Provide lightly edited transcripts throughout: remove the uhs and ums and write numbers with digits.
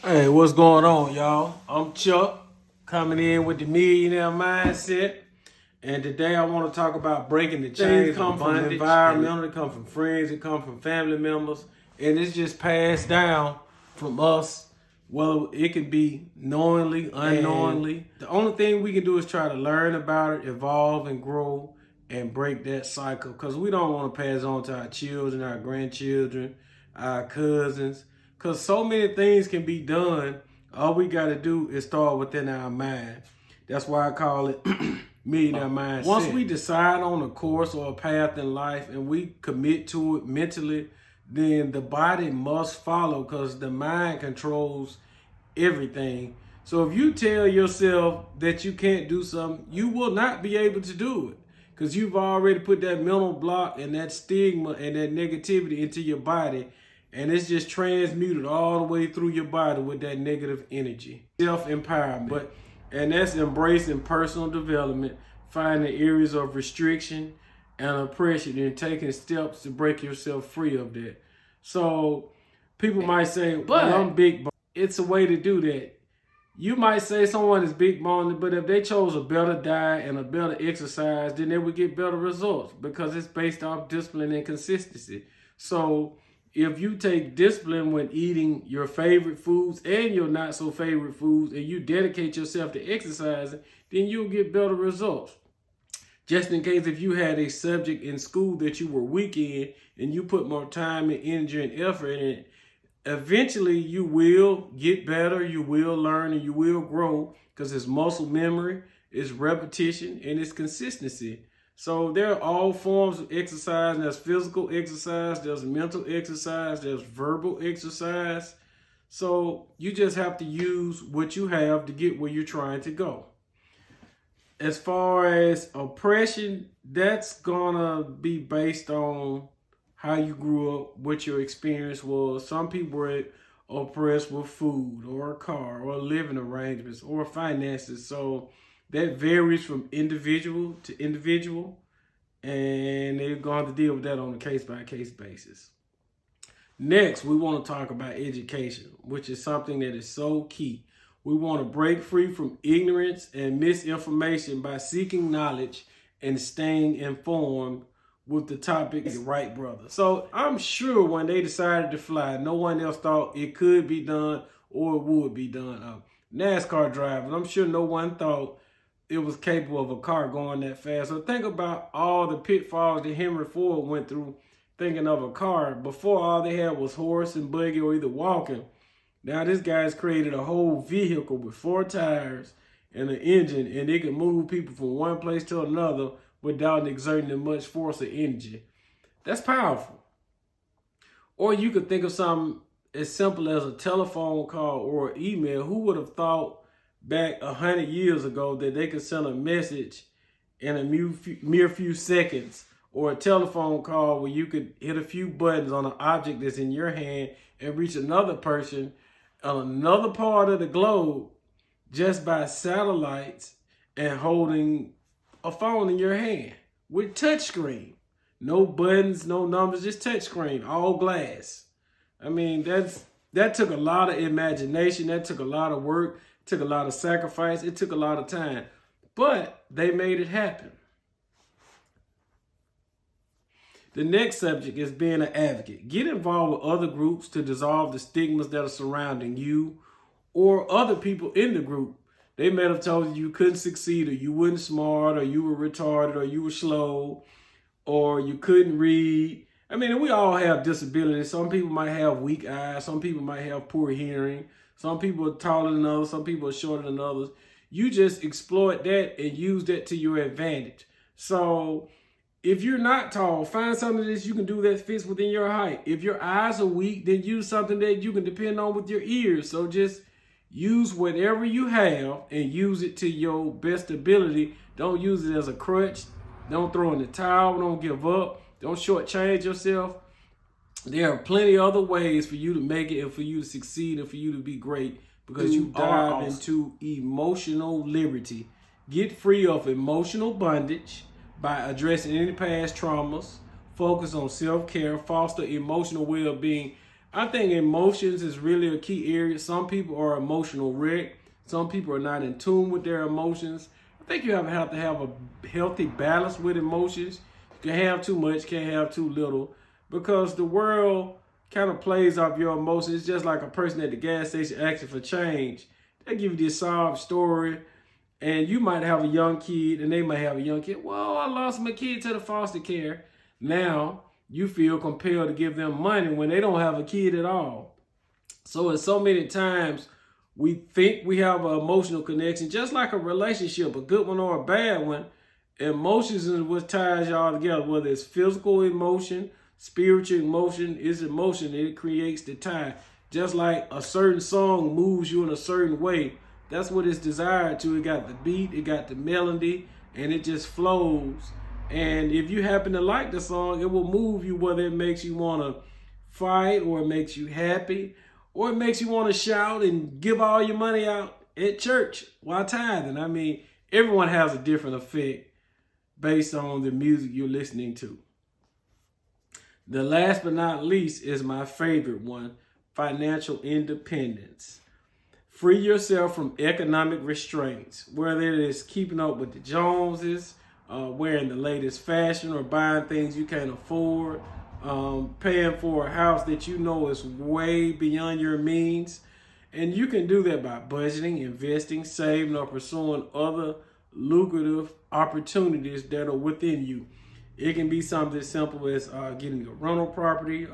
Hey, what's going on, y'all? I'm Chuck, coming in with the millionaire mindset. And today I want to talk about breaking the chains. Things come from environmental, it come from friends, it come from family members, and it's just passed down from us. Well, it can be knowingly, unknowingly. And the only thing we can do is try to learn about it, evolve and grow, and break that cycle. Because we don't want to pass on to our children, our grandchildren, our cousins. Because so many things can be done. All we got to do is start within our mind. That's why I call it millionaire mindset. Once we decide on a course or a path in life and we commit to it mentally, then the body must follow, because the mind controls everything. So if you tell yourself that you can't do something, you will not be able to do it, because you've already put that mental block and that stigma and that negativity into your body, and it's just transmuted all the way through your body with that negative energy. Self-empowerment. And that's embracing personal development, finding areas of restriction and oppression, and taking steps to break yourself free of that. So people might say, well, I'm big boned. It's a way to do that. You might say someone is big boned, but if they chose a better diet and a better exercise, then they would get better results, because it's based off discipline and consistency. So if you take discipline when eating your favorite foods and your not so favorite foods, and you dedicate yourself to exercising, then you'll get better results. Just in case if you had a subject in school that you were weak in and you put more time and energy and effort in it, eventually you will get better, you will learn, and you will grow, because it's muscle memory, it's repetition, and it's consistency. So there are all forms of exercise. There's physical exercise, there's mental exercise, there's verbal exercise. So you just have to use what you have to get where you're trying to go. As far as oppression, that's gonna be based on how you grew up, what your experience was. Some people were oppressed with food or a car or living arrangements or finances. So that varies from individual to individual, and they're going to deal with that on a case-by-case basis. Next, we want to talk about education, which is something that is so key. We want to break free from ignorance and misinformation by seeking knowledge and staying informed with the topic of Wright brothers. So I'm sure when they decided to fly, no one else thought it could be done or it would be done. NASCAR drivers, I'm sure no one thought it was capable of a car going that fast. So think about all the pitfalls that Henry Ford went through thinking of a car. Before, all they had was horse and buggy or either walking. Now this guy's created a whole vehicle with 4 tires and an engine, and it can move people from one place to another without exerting much force or energy. That's powerful. Or you could think of something as simple as a telephone call or an email. Who would have thought back 100 years ago that they could send a message in a mere few seconds, or a telephone call where you could hit a few buttons on an object that's in your hand and reach another person on another part of the globe just by satellites and holding a phone in your hand with touchscreen. No buttons, no numbers, just touchscreen, all glass. I mean, that took a lot of imagination, that took a lot of work, took a lot of sacrifice, it took a lot of time, but they made it happen. The next subject is being an advocate. Get involved with other groups to dissolve the stigmas that are surrounding you or other people in the group. They may have told you couldn't succeed, or you weren't smart, or you were retarded, or you were slow, or you couldn't read. I mean, we all have disabilities. Some people might have weak eyes. Some people might have poor hearing. Some people are taller than others. Some people are shorter than others. You just exploit that and use that to your advantage. So if you're not tall, find something that you can do that fits within your height. If your eyes are weak, then use something that you can depend on with your ears. So just use whatever you have and use it to your best ability. Don't use it as a crutch. Don't throw in the towel. Don't give up. Don't shortchange yourself. There are plenty of other ways for you to make it and for you to succeed and for you to be great, because you dive into emotional liberty. Get free of emotional bondage by addressing any past traumas. Focus on self-care. Foster emotional well-being. I think emotions is really a key area. Some people are emotional wreck. Some people are not in tune with their emotions. I think you have to have a healthy balance with emotions. You can have too much, can't have too little, because the world kind of plays off your emotions. It's just like a person at the gas station asking for change. They give you this sob story, and you might have a young kid, and they might have a young kid. Well, I lost my kid to the foster care. Now you feel compelled to give them money when they don't have a kid at all. So it's so many times we think we have an emotional connection, just like a relationship, a good one or a bad one. Emotions is what ties y'all together, whether it's physical emotion, spiritual emotion, is emotion. It creates the tie. Just like a certain song moves you in a certain way, that's what it's desired to. It got the beat, it got the melody, and it just flows. And if you happen to like the song, it will move you, whether it makes you want to fight, or it makes you happy, or it makes you want to shout and give all your money out at church while tithing. I mean, everyone has a different effect based on the music you're listening to. The last but not least is my favorite one, financial independence. Free yourself from economic restraints, whether it is keeping up with the Joneses, wearing the latest fashion, or buying things you can't afford, paying for a house that you know is way beyond your means. And you can do that by budgeting, investing, saving, or pursuing other lucrative opportunities that are within you. It can be something as simple as getting a rental property,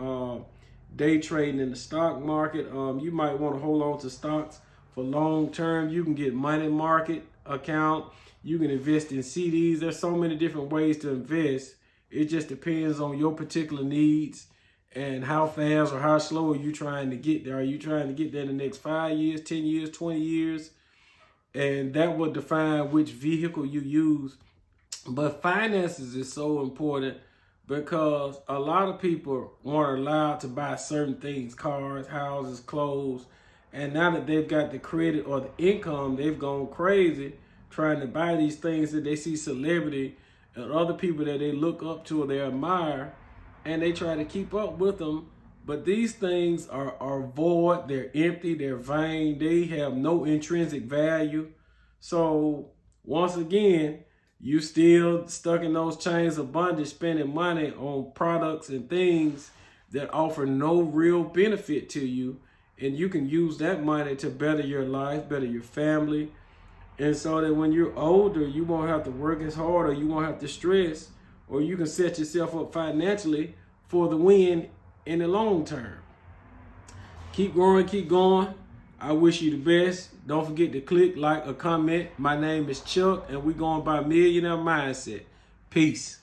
day trading in the stock market. You might want to hold on to stocks for long term. You can get money market account. You can invest in CDs. There's so many different ways to invest. It just depends on your particular needs and how fast or how slow are you trying to get there. Are you trying to get there in the next 5 years, 10 years, 20 years? And that will define which vehicle you use. But finances is so important because a lot of people weren't allowed to buy certain things, cars, houses, clothes. And now that they've got the credit or the income, they've gone crazy trying to buy these things that they see celebrity and other people that they look up to or they admire, and they try to keep up with them. But these things are void, they're empty, they're vain, they have no intrinsic value. So once again, you still stuck in those chains of bondage, spending money on products and things that offer no real benefit to you. And you can use that money to better your life, better your family. And so that when you're older, you won't have to work as hard, or you won't have to stress, or you can set yourself up financially for the win in the long term. Keep growing, keep going. I wish you the best. Don't forget to click, like, or comment. My name is Chuck, and we're going by Millionaire Mindset. Peace.